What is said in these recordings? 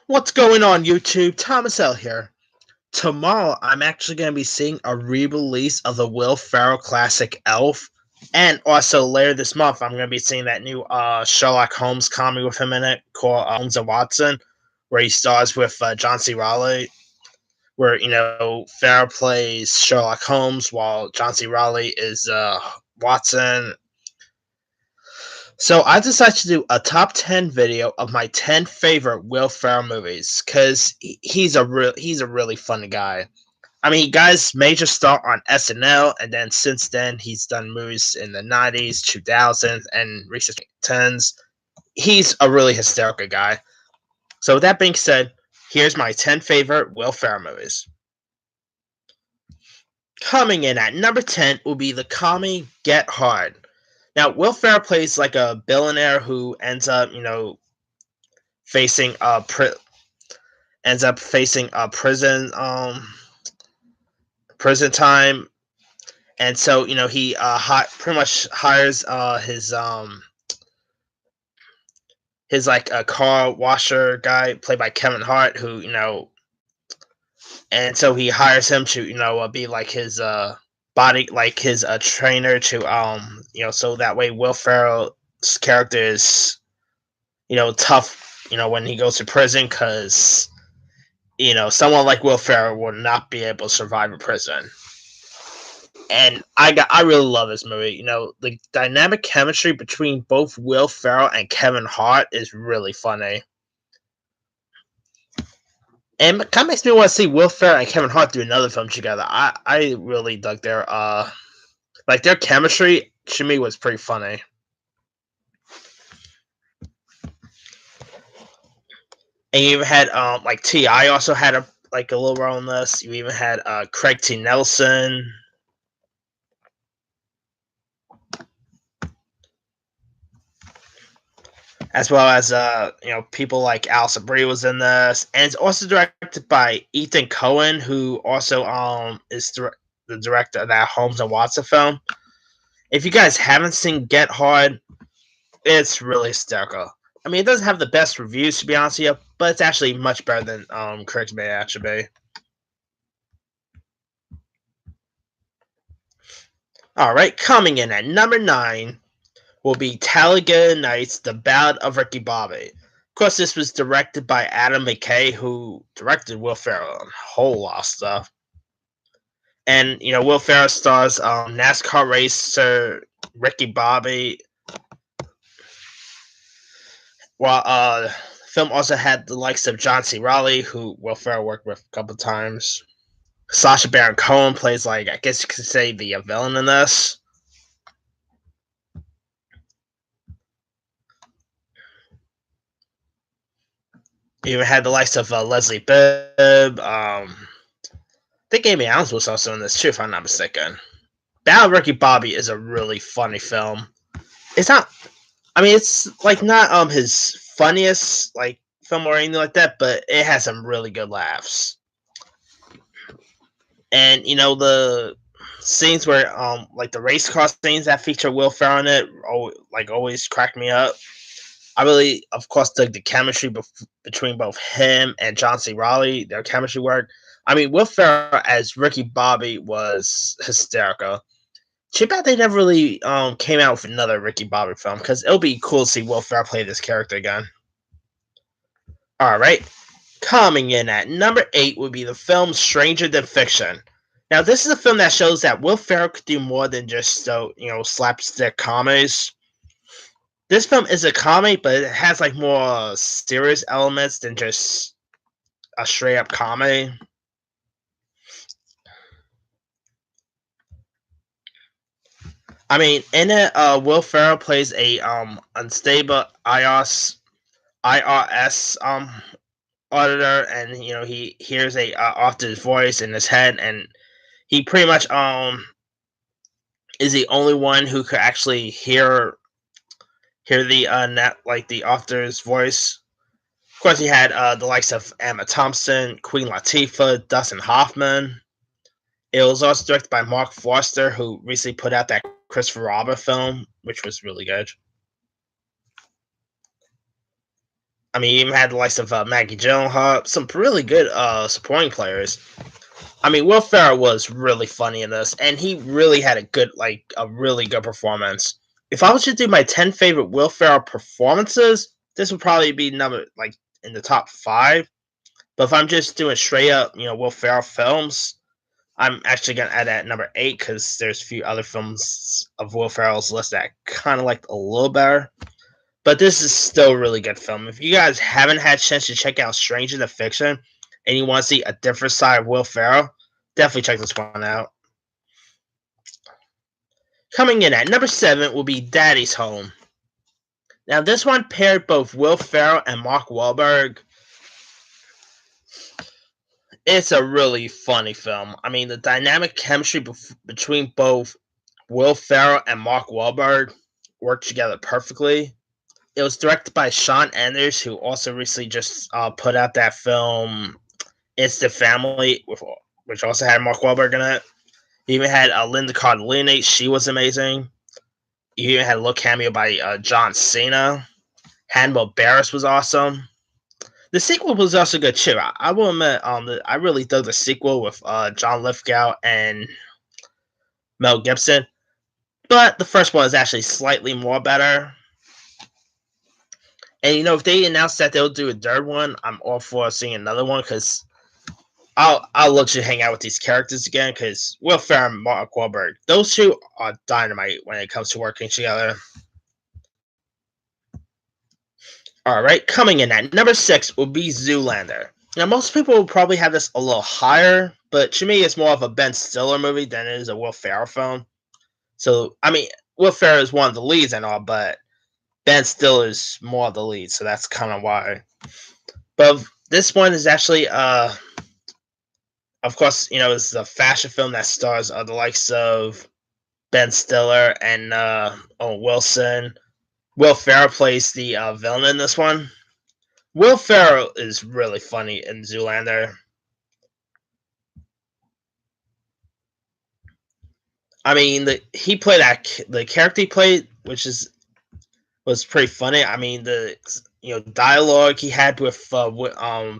What's going on, YouTube? Thomas L here. Tomorrow, I'm actually going to be seeing a re-release of the Will Ferrell classic Elf, and also later this month, I'm going to be seeing that new Sherlock Holmes comedy with him in it called Holmes and Watson, where he stars with John C. Reilly, where Ferrell plays Sherlock Holmes while John C. Reilly is Watson. So I decided to do a top 10 video of my 10 favorite Will Ferrell movies because he's a really funny guy. I mean, he got his major start on SNL, and then since then he's done movies in the 90s, 2000s, and recent 10s. He's a really hysterical guy. So with that being said, here's my 10 favorite Will Ferrell movies. Coming in at number 10 will be the comedy Get Hard. Now, Will Ferrell plays like a billionaire who facing a prison time, and so he pretty much hires his like a car washer guy played by Kevin Hart, who and so he hires him to be like his body, like his trainer to so that way Will Ferrell's character is tough when he goes to prison, because someone like Will Ferrell will not be able to survive in prison. And I really love this movie. The dynamic chemistry between both Will Ferrell and Kevin Hart is really funny. And it kind of makes me want to see Will Ferrell and Kevin Hart do another film together. I really dug their chemistry. To me, was pretty funny. And you even had like T.I. also had a little role in this. You even had Craig T. Nelson, as well as people like Alison Brie was in this, and it's also directed by Ethan Coen, who also is the director of that Holmes and Watson film. If you guys haven't seen Get Hard, it's really hysterical. I mean, it doesn't have the best reviews, to be honest with you, but it's actually much better than Critics may actually be. Alright, coming in at number 9 will be Talladega Nights, The Ballad of Ricky Bobby. Of course, this was directed by Adam McKay, who directed Will Ferrell and a whole lot of stuff. And, Will Ferrell stars NASCAR racer Ricky Bobby. While the film also had the likes of John C. Reilly, who Will Ferrell worked with a couple times. Sacha Baron Cohen plays, I guess you could say, the villain in this. You even had the likes of Leslie Bibb. I think Amy Adams was also in this too, if I'm not mistaken. Battle of Ricky Bobby is a really funny film. It's not. I mean, it's not his funniest film or anything like that, but it has some really good laughs. And the scenes where the race car scenes that feature Will Ferrell in it, always crack me up. I really, of course, dug the chemistry between both him and John C. Reilly. Their chemistry work. I mean, Will Ferrell as Ricky Bobby was hysterical. Too bad they never really came out with another Ricky Bobby film, because it'll be cool to see Will Ferrell play this character again. Alright, coming in at number 8 would be the film Stranger Than Fiction. Now, this is a film that shows that Will Ferrell could do more than just slapstick comedies. This film is a comedy, but it has more serious elements than just a straight up comedy. I mean, in it, Will Ferrell plays a unstable IRS auditor, and he hears a author's voice in his head, and he pretty much is the only one who could actually hear the author's voice. Of course, he had the likes of Emma Thompson, Queen Latifah, Dustin Hoffman. It was also directed by Mark Forster, who recently put out that Christopher Robin film, which was really good. I mean, you even had the likes of Maggie Gyllenhaal, some really good supporting players. I mean, Will Ferrell was really funny in this, and he really had a really good performance. If I was to do my 10 favorite Will Ferrell performances, this would probably be number like in the top 5. But if I'm just doing straight up, Will Ferrell films, I'm actually gonna add that number 8 because there's a few other films of Will Ferrell's list that kind of like a little better. But this is still a really good film. If you guys haven't had a chance to check out Stranger Than Fiction and you want to see a different side of Will Ferrell, definitely check this one out. Coming in at number 7 will be Daddy's Home. Now, this one paired both Will Ferrell and Mark Wahlberg. It's a really funny film. I mean, the dynamic chemistry between both Will Ferrell and Mark Wahlberg worked together perfectly. It was directed by Sean Anders, who also recently just put out that film Instant Family, which also had Mark Wahlberg in it. You even had Linda Cardellini. She was amazing. You even had a little cameo by John Cena. Hannibal Barris was awesome. The sequel was also good too. I will admit, I really dug the sequel with John Lithgow and Mel Gibson. But the first one is actually slightly more better. And if they announce that they'll do a third one, I'm all for seeing another one because I'll let you hang out with these characters again because Will Ferrell and Mark Wahlberg, those two are dynamite when it comes to working together. All right, coming in at number 6 will be Zoolander. Now, most people will probably have this a little higher, but to me, it's more of a Ben Stiller movie than it is a Will Ferrell film. So, I mean, Will Ferrell is one of the leads and all, but Ben Stiller is more of the lead, so that's kind of why. But this one is actually, of course, it's a fashion film that stars the likes of Ben Stiller and Owen Wilson. Will Ferrell plays the villain in this one. Will Ferrell is really funny in Zoolander. I mean, the character he played, which was pretty funny. I mean, the dialogue he had with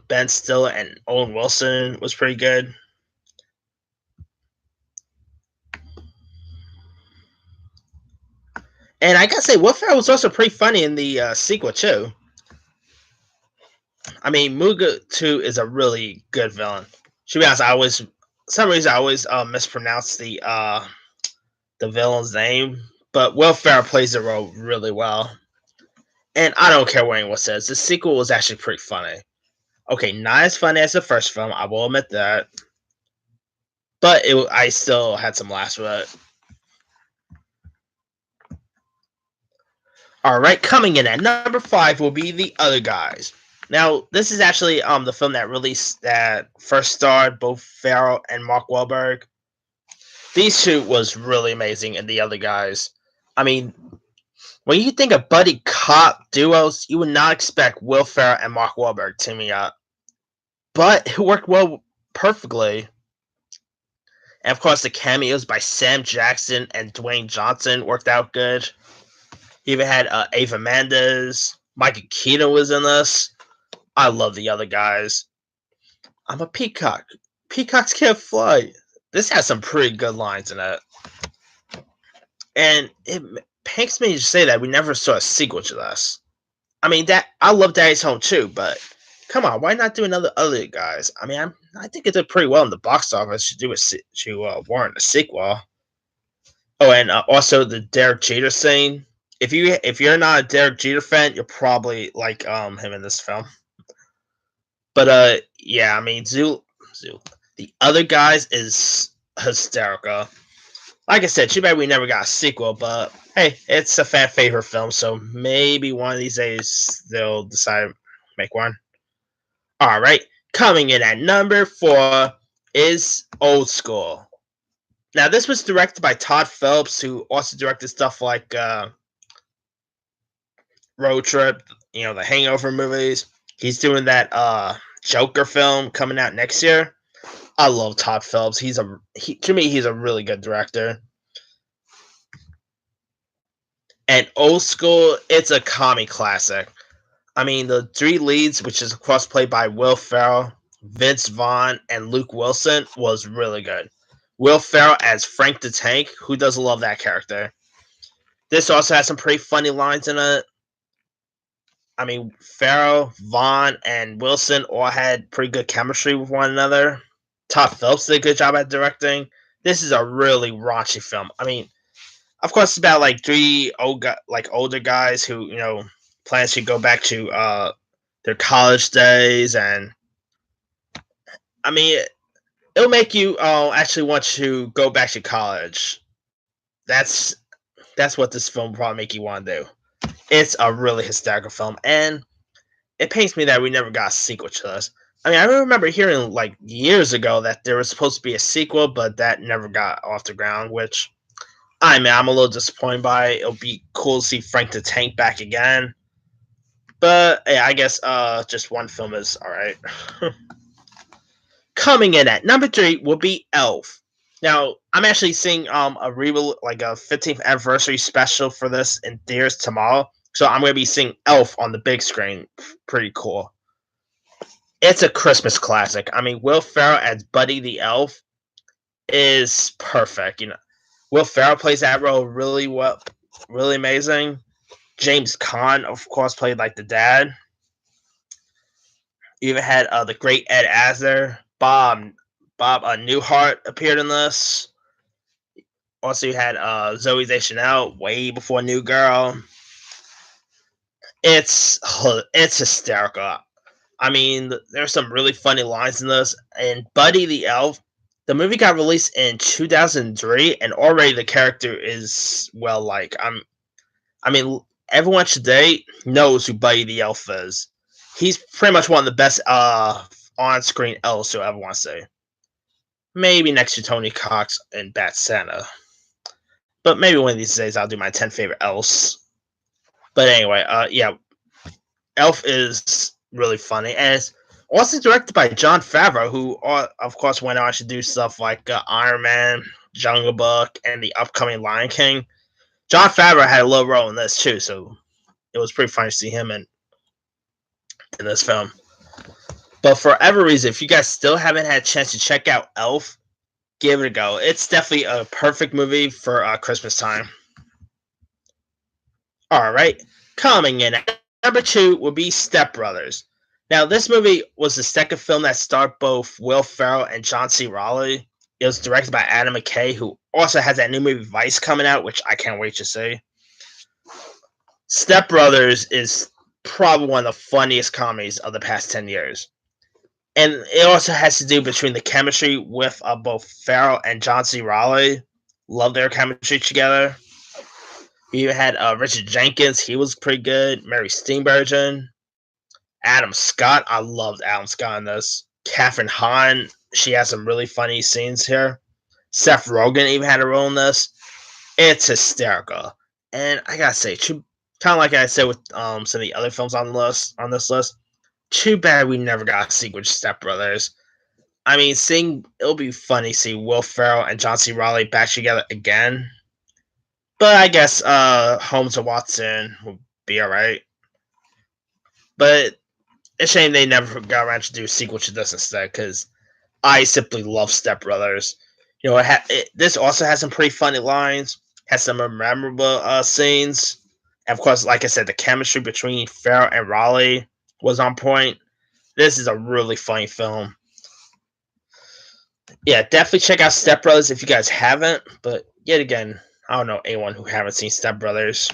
Ben Stiller and Owen Wilson was pretty good. And I gotta say, Will Ferrell was also pretty funny in the sequel too. I mean, Muga 2 is a really good villain. To be honest, some reason I always mispronounce the villain's name, but Will Ferrell plays the role really well. And I don't care what anyone says, the sequel was actually pretty funny. Okay, not as funny as the first film, I will admit that, but I still had some laughs with it. All right, coming in at number 5 will be The Other Guys. Now, this is actually the film that first starred both Ferrell and Mark Wahlberg. These two was really amazing in The Other Guys. I mean, when you think of buddy cop duos, you would not expect Will Ferrell and Mark Wahlberg teaming up, but it worked perfectly. And of course, the cameos by Sam Jackson and Dwayne Johnson worked out good. You even had Ava Mendes, Michael Keaton was in this. I love The Other Guys. I'm a peacock. Peacocks can't fly. This has some pretty good lines in it. And it pains me to say that we never saw a sequel to this. I mean, I love Daddy's Home too, but come on, why not do another Other Guys? I mean, I think it did pretty well in the box office to warrant a sequel. Oh, and also the Derek Jeter scene. If you're not a Derek Jeter fan, you'll probably like him in this film. But yeah, I mean, Zoo, The Other Guys is hysterical. Like I said, too bad we never got a sequel, but hey, it's a fan favorite film, so maybe one of these days they'll decide to make one. All right, coming in at number 4 is Old School. Now, this was directed by Todd Phillips, who also directed stuff like Road Trip, the Hangover movies. He's doing that Joker film coming out next year. I love Todd Phillips. To me, he's a really good director. And Old School, it's a comedy classic. I mean, the three leads, which is of course played by Will Ferrell, Vince Vaughn, and Luke Wilson, was really good. Will Ferrell as Frank the Tank, who doesn't love that character? This also has some pretty funny lines in it. I mean, Farrell, Vaughn, and Wilson all had pretty good chemistry with one another. Todd Phillips did a good job at directing. This is a really raunchy film. I mean, of course, it's about like three older guys who plans to go back to their college days, and I mean, it'll make you actually want to go back to college. That's that's what this film will probably make you want to do. It's a really hysterical film, and it pains me that we never got a sequel to this. I mean, I remember hearing like years ago that there was supposed to be a sequel, but that never got off the ground. Which I'm a little disappointed by. It'll be cool to see Frank the Tank back again, but yeah, I guess just one film is all right. Coming in at number 3 will be Elf. Now, I'm actually seeing like a 15th anniversary special for this in theaters tomorrow, so I'm gonna be seeing Elf on the big screen. Pretty cool. It's a Christmas classic. I mean, Will Ferrell as Buddy the Elf is perfect. Will Ferrell plays that role really well, really amazing. James Caan, of course, played like the dad. You even had the great Ed Asner, Bob Newhart appeared in this. Also, you had Zoe Deschanel way before New Girl. It's hysterical. I mean, there's some really funny lines in this. And Buddy the Elf, the movie got released in 2003, and already the character is well like. I mean, everyone today knows who Buddy the Elf is. He's pretty much one of the best on-screen elves you'll ever want to see. Maybe next to Tony Cox and Bat Santa. But maybe one of these days I'll do my 10 favorite elves. But anyway, yeah, Elf is really funny, and it's also directed by Jon Favreau, who of course went on to do stuff like Iron Man, Jungle Book, and the upcoming Lion King. Jon Favreau had a little role in this too, so it was pretty funny to see him in this film. But for every reason, if you guys still haven't had a chance to check out Elf, give it a go. It's definitely a perfect movie for Christmas time. All right, coming in at number 2 will be Step Brothers. Now, this movie was the second film that starred both Will Ferrell and John C. Reilly. It was directed by Adam McKay, who also has that new movie Vice coming out, which I can't wait to see. Step Brothers is probably one of the funniest comedies of the past 10 years. And it also has to do between the chemistry with both Ferrell and John C. Reilly. Love their chemistry together. You had Richard Jenkins. He was pretty good. Mary Steenburgen. Adam Scott. I loved Adam Scott in this. Kathryn Hahn. She has some really funny scenes here. Seth Rogen even had a role in this. It's hysterical. And I gotta say, kind of like I said with some of the other films on this list, too bad we never got a sequel to Step Brothers. I mean, it'll be funny to see Will Ferrell and John C. Reilly back together again. But I guess Holmes and Watson will be alright. But it's a shame they never got around to do a sequel to this instead, because I simply love Step Brothers. This also has some pretty funny lines, has some memorable scenes. And of course, like I said, the chemistry between Ferrell and Reilly was on point. This is a really funny film. Yeah, definitely check out Step Brothers if you guys haven't. But yet again, I don't know anyone who haven't seen Step Brothers.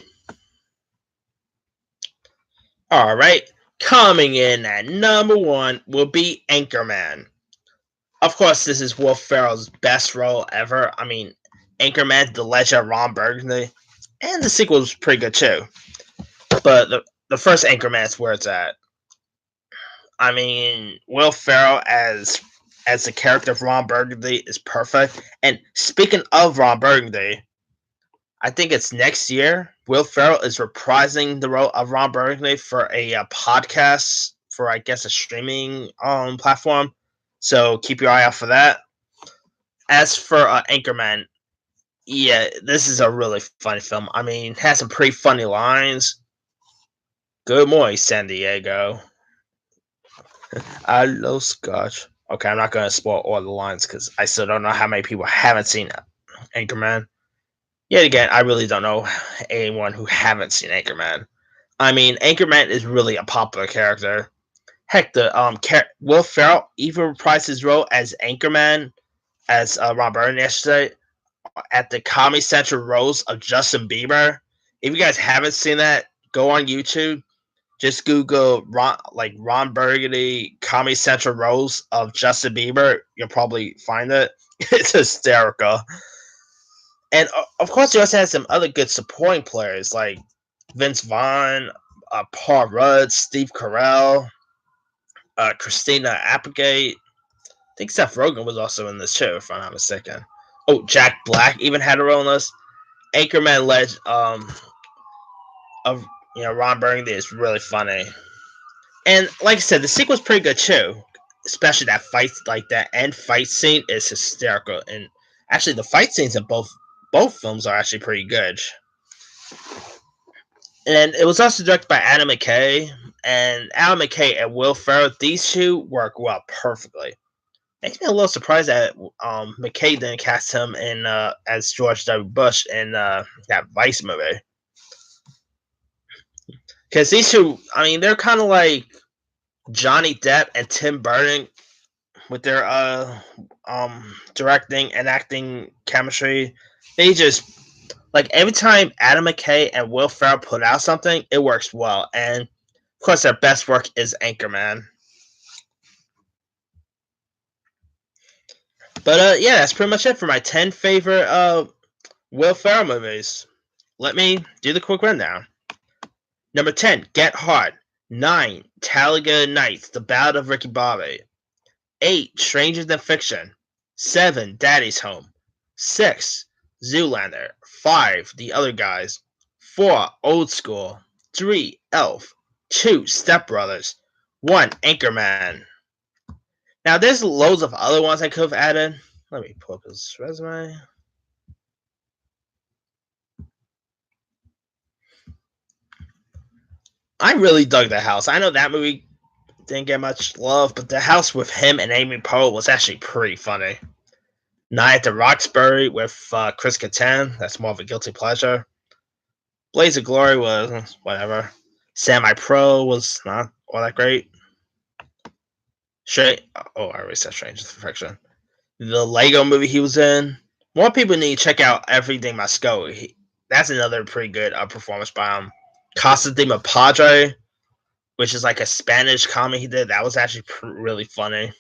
All right, coming in at number 1 will be Anchorman. Of course, this is Will Ferrell's best role ever. I mean, Anchorman, The Legend of Ron Burgundy, and the sequel was pretty good too. But the first Anchorman is where it's at. I mean, Will Ferrell as the character of Ron Burgundy is perfect. And speaking of Ron Burgundy, I think it's next year. Will Ferrell is reprising the role of Ron Burgundy for a podcast for, I guess, a streaming platform. So keep your eye out for that. As for Anchorman, yeah, this is a really funny film. I mean, it has some pretty funny lines. Good morning, San Diego. I love Scotch. Okay, I'm not gonna spoil all the lines because I still don't know how many people haven't seen Anchorman. Yet again, I really don't know anyone who haven't seen Anchorman. I mean, Anchorman is really a popular character. Heck, the Will Ferrell even reprised his role as Anchorman as Ron Burgundy yesterday at the Comedy Central roast of Justin Bieber. If you guys haven't seen that, go on YouTube. Just Google Ron Burgundy Comedy Central roast of Justin Bieber. You'll probably find it. It's hysterical. And of course, he also has some other good supporting players like Vince Vaughn, Paul Rudd, Steve Carell, Christina Applegate. I think Seth Rogen was also in this show, if I'm not mistaken. Oh, Jack Black even had a role in this. Anchorman led of Ron Burgundy is really funny, and like I said, the sequel's pretty good too. Especially that fight, like that end fight scene, is hysterical. And actually, the fight scenes in both films are actually pretty good. And it was also directed by Adam McKay, and Adam McKay and Will Ferrell. These two work well perfectly. Makes me a little surprised that McKay didn't cast him in as George W. Bush in that Vice movie. Because these two, I mean, they're kind of like Johnny Depp and Tim Burton with their directing and acting chemistry. They just like every time Adam McKay and Will Ferrell put out something, it works well. And of course, their best work is Anchorman. But yeah, that's pretty much it for my 10 favorite Will Ferrell movies. Let me do the quick rundown. Number 10, Get Hard. 9, Talladega Nights, The Ballad of Ricky Bobby. 8, Stranger Than Fiction. 7, Daddy's Home. 6, Zoolander. 5, The Other Guys. 4, Old School. 3, Elf. 2, Step Brothers. 1, Anchorman. Now, there's loads of other ones I could have added. Let me pull up his resume. I really dug The House. I know that movie didn't get much love, but The House with him and Amy Poehler was actually pretty funny. Night at the Roxbury with Chris Kattan. That's more of a guilty pleasure. Blaze of Glory was whatever. Semi Pro was not all that great. I already said Strange Perfection. The Lego movie he was in. More people need to check out Everything Must Go. That's another pretty good performance by him. Casa de Mi Padre, which is like a Spanish comedy he did. That was actually really funny.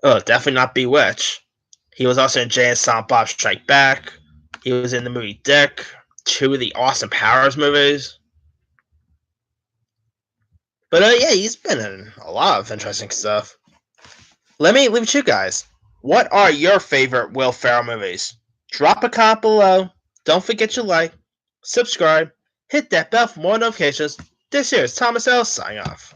Oh, definitely not Bewitched. He was also in Jay and Silent Bob Strike Back. He was in the movie Dick, 2 of the Austin Powers movies. But yeah, he's been in a lot of interesting stuff. Let me leave it to you guys. What are your favorite Will Ferrell movies? Drop a comment below. Don't forget to like, subscribe, hit that bell for more notifications. This here is Thomas L. signing off.